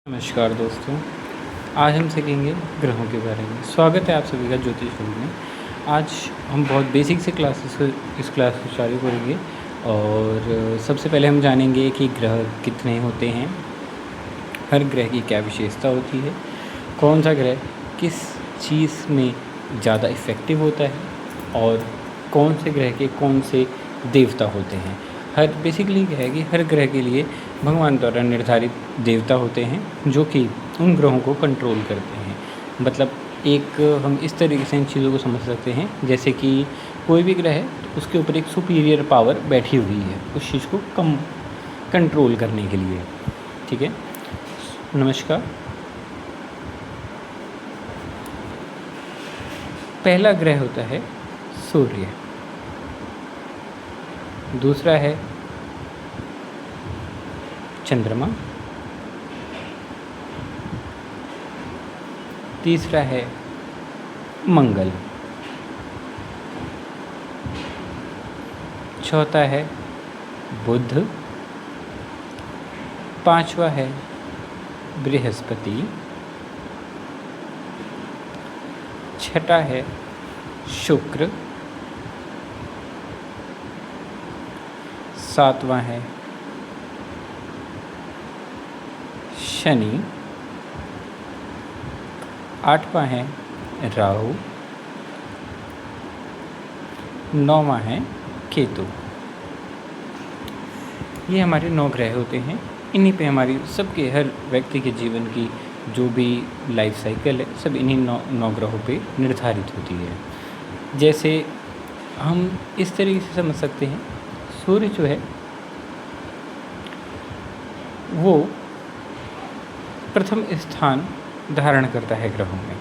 नमस्कार दोस्तों, आज हम सीखेंगे ग्रहों के बारे में। स्वागत है आप सभी का ज्योतिष फील्ड में। आज हम बहुत बेसिक से इस क्लास को चालू करेंगे और सबसे पहले हम जानेंगे कि ग्रह कितने होते हैं, हर ग्रह की क्या विशेषता होती है, कौन सा ग्रह किस चीज़ में ज़्यादा इफ़ेक्टिव होता है और कौन से ग्रह के कौन से देवता होते हैं। बेसिकली क्या है कि हर ग्रह के लिए भगवान द्वारा निर्धारित देवता होते हैं जो कि उन ग्रहों को कंट्रोल करते हैं। मतलब एक हम इस तरीके से इन चीज़ों को समझ सकते हैं, जैसे कि कोई भी ग्रह है तो उसके ऊपर एक सुपीरियर पावर बैठी हुई है उस चीज़ को कंट्रोल करने के लिए। ठीक है, नमस्कार। पहला ग्रह होता है सूर्य, दूसरा है चंद्रमा, तीसरा है मंगल, चौथा है बुध, पांचवा है बृहस्पति, छठा है शुक्र, सातवां है शनि, आठवां है राहु, नौवां है केतु। ये हमारे 9 ग्रह होते हैं। इन्हीं पे हमारी सबके हर व्यक्ति के जीवन की जो भी लाइफ साइकिल है सब इन्हीं 9 ग्रहों पे निर्धारित होती है। जैसे हम इस तरीके से समझ सकते हैं, सूर्य जो है वो प्रथम स्थान धारण करता है ग्रहों में।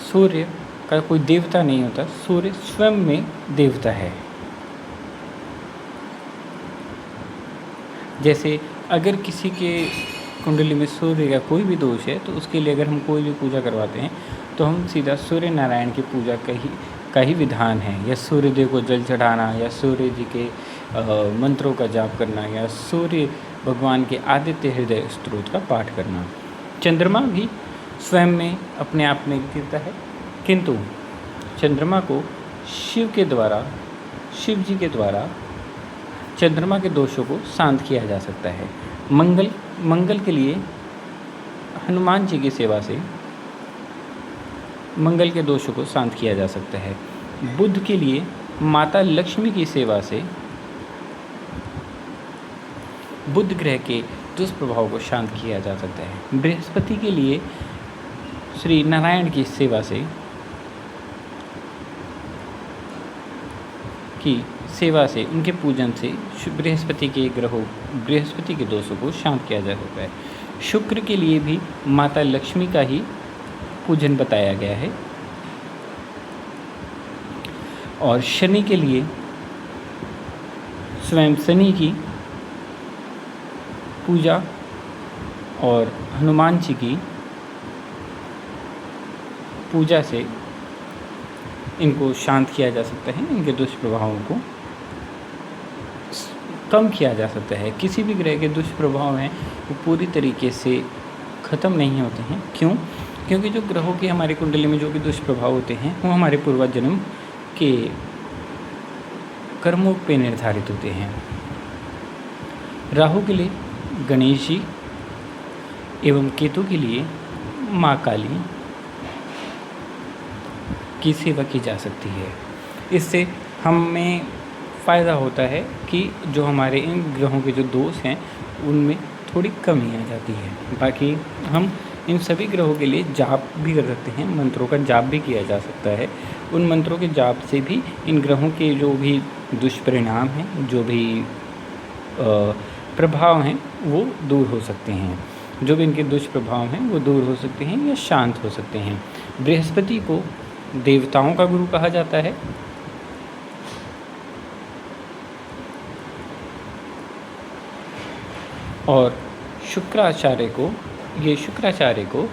सूर्य का कोई देवता नहीं होता, सूर्य स्वयं में देवता है। जैसे अगर किसी के कुंडली में सूर्य का कोई भी दोष है तो उसके लिए अगर हम कोई भी पूजा करवाते हैं तो हम सीधा सूर्य नारायण की पूजा का ही विधान है, या सूर्य देव को जल चढ़ाना, या सूर्य जी के मंत्रों का जाप करना, या सूर्य भगवान के आदित्य हृदय स्तोत्र का पाठ करना। चंद्रमा भी स्वयं में अपने आप में गिरता है, किंतु चंद्रमा को शिव जी के द्वारा चंद्रमा के दोषों को शांत किया जा सकता है। मंगल के लिए हनुमान जी की सेवा से मंगल के दोषों को शांत किया जा सकता है। बुध के लिए माता लक्ष्मी की सेवा से बुध ग्रह के दुष्प्रभाव को शांत किया जा सकता है। बृहस्पति के लिए श्री नारायण की सेवा से उनके पूजन से बृहस्पति के दोषों को शांत किया जा सकता है। शुक्र के लिए भी माता लक्ष्मी का ही पूजन बताया गया है, और शनि के लिए स्वयं शनि की पूजा और हनुमान जी की पूजा से इनको शांत किया जा सकता है, इनके दुष्प्रभावों को कम किया जा सकता है। किसी भी ग्रह के दुष्प्रभाव हैं वो पूरी तरीके से ख़त्म नहीं होते हैं। क्यों? क्योंकि जो ग्रहों के हमारी कुंडली में जो भी दुष्प्रभाव होते हैं वो हमारे पूर्वजन्म के कर्मों पे निर्धारित होते हैं। राहु के लिए गणेश जी एवं केतु के लिए माँ काली की सेवा की जा सकती है। इससे हमें फ़ायदा होता है कि जो हमारे इन ग्रहों के जो दोष हैं उनमें थोड़ी कमी आ जाती है। बाकी हम इन सभी ग्रहों के लिए जाप भी कर सकते हैं, मंत्रों का जाप भी किया जा सकता है। उन मंत्रों के जाप से भी इन ग्रहों के जो भी दुष्परिणाम हैं, जो भी प्रभाव हैं वो दूर हो सकते हैं। जो भी इनके दुष्प्रभाव हैं वो दूर हो सकते हैं या शांत हो सकते हैं। बृहस्पति को देवताओं का गुरु कहा जाता है, और शुक्राचार्य को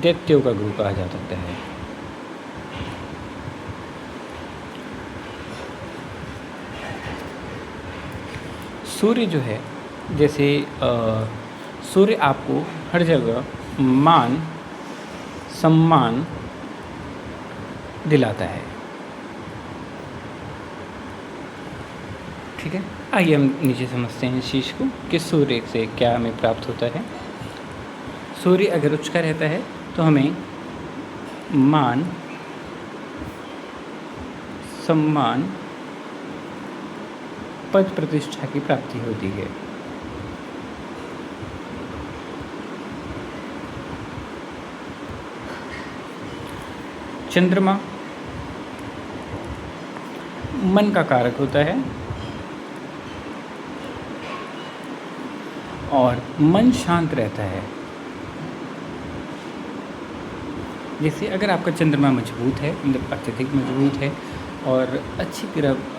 दैत्यों का गुरु कहा जा सकता है। सूर्य जो है, जैसे सूर्य आपको हर जगह मान सम्मान दिलाता है। ठीक है, आइए हम नीचे समझते हैं इस चीज़ को कि सूर्य से क्या हमें प्राप्त होता है। सूर्य अगर उच्च का रहता है तो हमें मान सम्मान पद प्रतिष्ठा की प्राप्ति होती है। चंद्रमा मन का कारक होता है और मन शांत रहता है। जैसे अगर आपका चंद्रमा मजबूत है, मतलब अत्यधिक मजबूत है और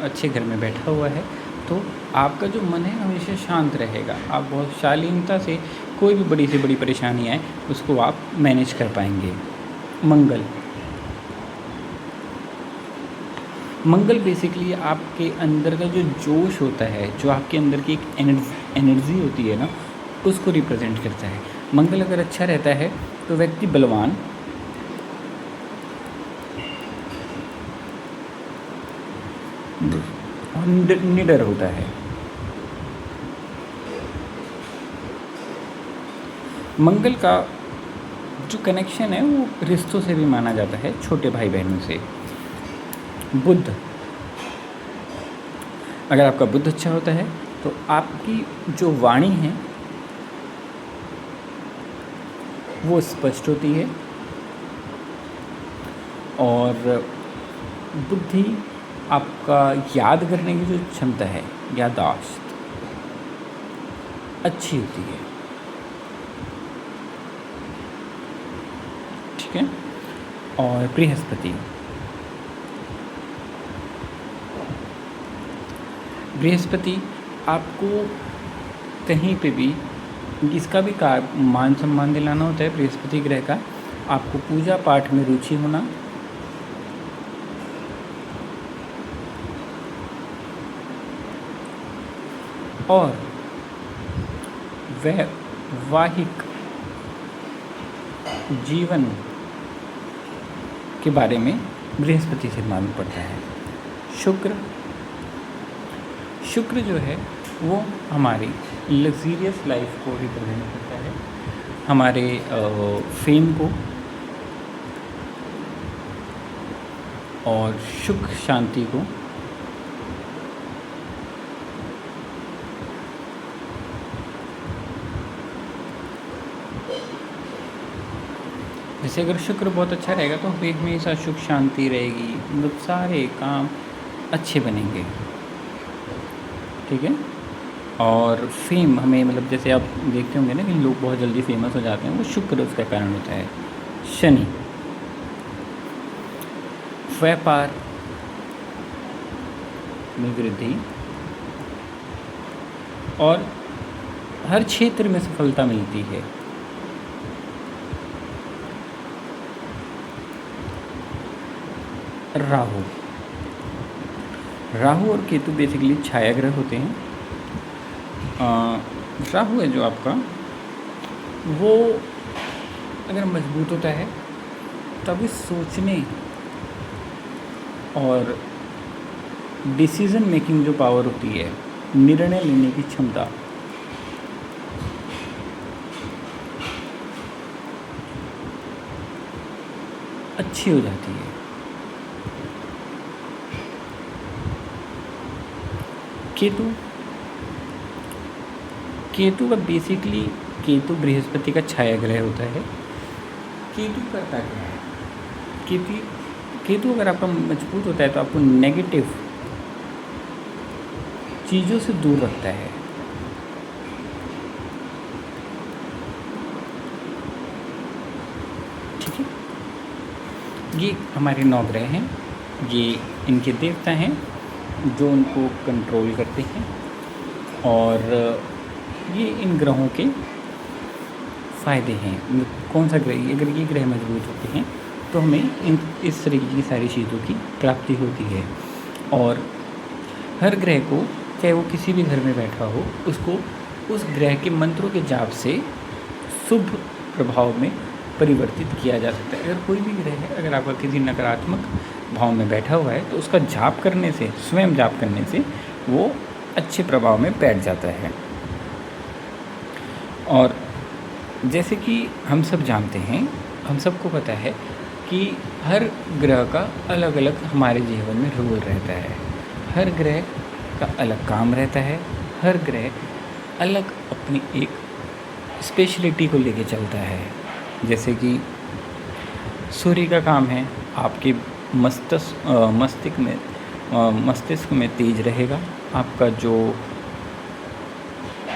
अच्छे घर में बैठा हुआ है, तो आपका जो मन है हमेशा शांत रहेगा। आप बहुत शालीनता से कोई भी बड़ी से बड़ी परेशानी आए उसको आप मैनेज कर पाएंगे। मंगल बेसिकली आपके अंदर का जो जोश होता है, जो आपके अंदर की एक एनर्जी होती है ना, उसको रिप्रेजेंट करता है। मंगल अगर अच्छा रहता है तो व्यक्ति बलवान, निडर होता है। मंगल का जो कनेक्शन है वो रिश्तों से भी माना जाता है, छोटे भाई बहनों से। बुध, अगर आपका बुध अच्छा होता है तो आपकी जो वाणी है वो स्पष्ट होती है और बुद्धि, आपका याद करने की जो क्षमता है, याददाश्त अच्छी होती है। ठीक है, और बृहस्पति आपको कहीं पे भी इसका भी मान सम्मान दिलाना होता है। बृहस्पति ग्रह का आपको पूजा पाठ में रुचि होना और वैवाहिक जीवन के बारे में बृहस्पति से मालूम पड़ता है। शुक्र जो है वो हमारी लग्जीरियस लाइफ को रिप्रेजेंट करता है, हमारे फेम को और सुख शांति को। जैसे अगर शुक्र बहुत अच्छा रहेगा तो हमेशा सुख शांति रहेगी, मतलब सारे काम अच्छे बनेंगे। ठीक है, और फेम हमें, मतलब जैसे आप देखते होंगे ना कि लोग बहुत जल्दी फेमस हो जाते हैं, वो शुक्र उसका कारण होता है। शनि, व्यापार में वृद्धि और हर क्षेत्र में सफलता मिलती है। राहु और केतु बेसिकली छाया ग्रह होते हैं। राहु है जो आपका, वो अगर मजबूत होता है तभी सोचने और डिसीजन मेकिंग जो पावर होती है, निर्णय लेने की क्षमता, अच्छी हो जाती है। केतु का बेसिकली, केतु बृहस्पति का छाया ग्रह होता है। केतु करता क्या है? केतु अगर आपका मजबूत होता है तो आपको नेगेटिव चीज़ों से दूर रखता है। ठीक है, ये हमारे 9 ग्रह हैं, ये इनके देवता हैं जो उनको कंट्रोल करते हैं और ये इन ग्रहों के फ़ायदे हैं। कौन सा ग्रह, अगर ये ग्रह मजबूत होते हैं तो हमें इस तरीके की सारी चीज़ों की प्राप्ति होती है। और हर ग्रह को, चाहे वो किसी भी घर में बैठा हो, उसको उस ग्रह के मंत्रों के जाप से शुभ प्रभाव में परिवर्तित किया जा सकता है। अगर कोई भी ग्रह है, अगर आपका किसी नकारात्मक भाव में बैठा हुआ है तो उसका जाप करने से, स्वयं जाप करने से वो अच्छे प्रभाव में बैठ जाता है। और जैसे कि हम सब जानते हैं, हम सबको पता है कि हर ग्रह का अलग अलग हमारे जीवन में रोल रहता है। हर ग्रह का अलग काम रहता है। हर ग्रह अलग अपनी एक स्पेशलिटी को लेके चलता है। जैसे कि सूर्य का काम है आपके मस्तिष्क में तेज रहेगा। आपका जो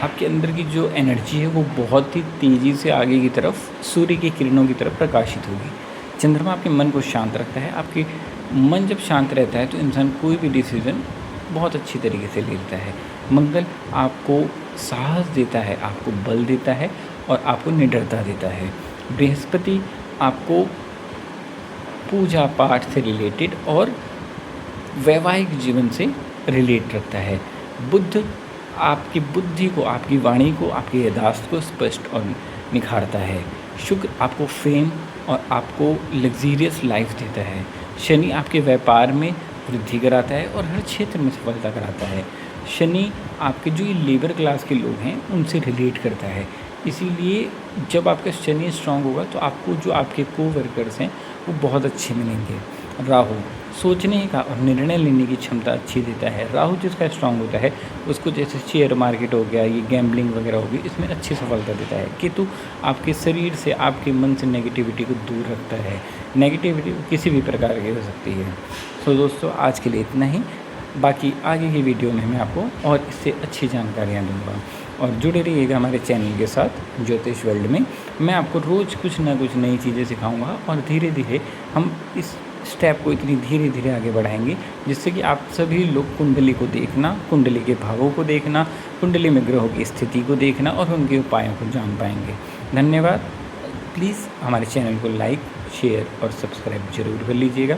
आपके अंदर की जो एनर्जी है वो बहुत ही तेज़ी से आगे की तरफ सूर्य की किरणों की तरफ प्रकाशित होगी। चंद्रमा आपके मन को शांत रखता है। आपके मन जब शांत रहता है तो इंसान कोई भी डिसीज़न बहुत अच्छी तरीके से लेता है। मंगल आपको साहस देता है, आपको बल देता है और आपको निडरता देता है। बृहस्पति आपको पूजा पाठ से रिलेटेड और वैवाहिक जीवन से रिलेट रखता है। बुध आपकी बुद्धि को, आपकी वाणी को, आपकी याददाश्त को स्पष्ट और निखारता है। शुक्र आपको फेम और आपको लग्जीरियस लाइफ देता है। शनि आपके व्यापार में वृद्धि कराता है और हर क्षेत्र में सफलता कराता है। शनि आपके जो ये लेबर क्लास के लोग हैं उनसे रिलेट करता है। इसीलिए जब आपका शनि स्ट्रांग होगा तो आपको जो आपके कोवर्कर्स हैं वो बहुत अच्छे मिलेंगे। राहु सोचने का और निर्णय लेने की क्षमता अच्छी देता है। राहु जिसका स्ट्रांग होता है उसको, जैसे शेयर मार्केट हो गया, ये गैम्बलिंग वगैरह होगी, इसमें अच्छी सफलता देता है। केतु आपके शरीर से, आपके मन से नेगेटिविटी को दूर रखता है। नेगेटिविटी किसी भी प्रकार की हो सकती है। तो दोस्तों आज के लिए इतना ही। बाकी आगे की वीडियो में मैं आपको और इससे अच्छी जानकारियाँ दूँगा और जुड़े रहिएगा हमारे चैनल के साथ ज्योतिष वर्ल्ड में। मैं आपको रोज़ कुछ ना कुछ नई चीज़ें सिखाऊंगा और धीरे धीरे हम इस स्टेप को इतनी धीरे धीरे आगे बढ़ाएंगे जिससे कि आप सभी लोग कुंडली को देखना, कुंडली के भावों को देखना, कुंडली में ग्रहों की स्थिति को देखना और उनके उपायों को जान पाएंगे। धन्यवाद। प्लीज़ हमारे चैनल को लाइक, शेयर और सब्सक्राइब जरूर कर लीजिएगा।